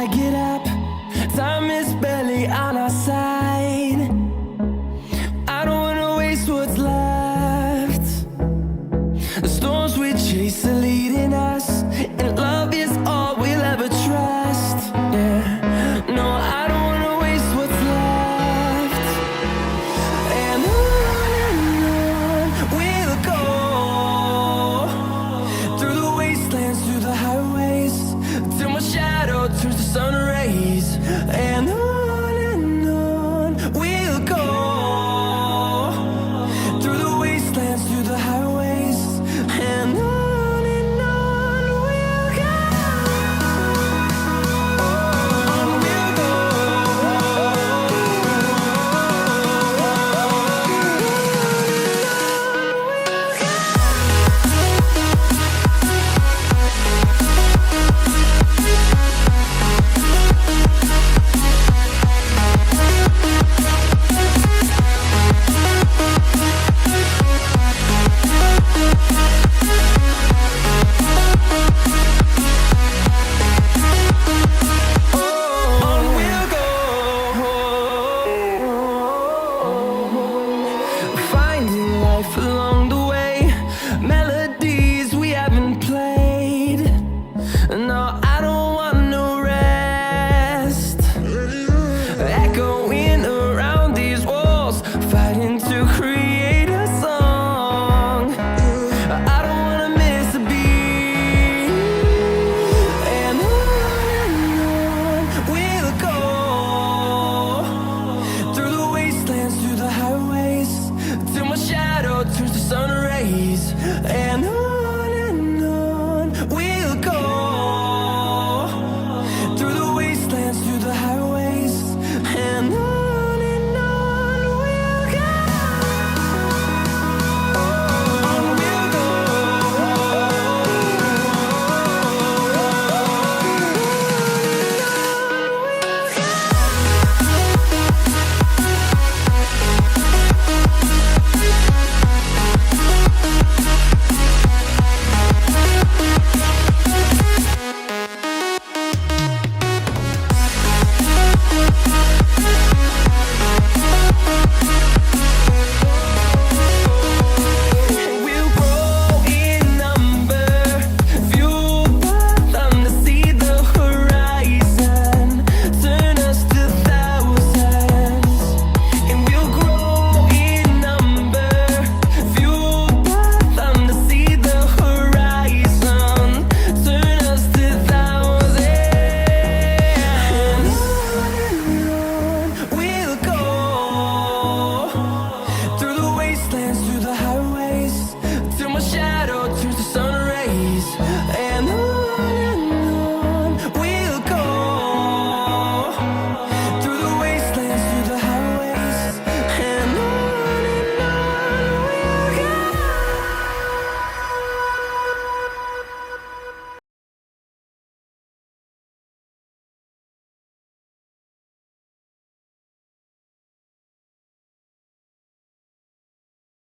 gotta get up. Time is barely on our side. I don't wanna waste what's left. The storms we chase are leading us, and love is all we'll ever trust. Yeah, no, I don't wanna waste what's left. And on we'll go, through the wastelands, through the highways, till my shadow turns to sun rays. And on we'll go, through the wastelands, through the highways, and on we'll go. On we'll go. On we'll go. Finding life alone.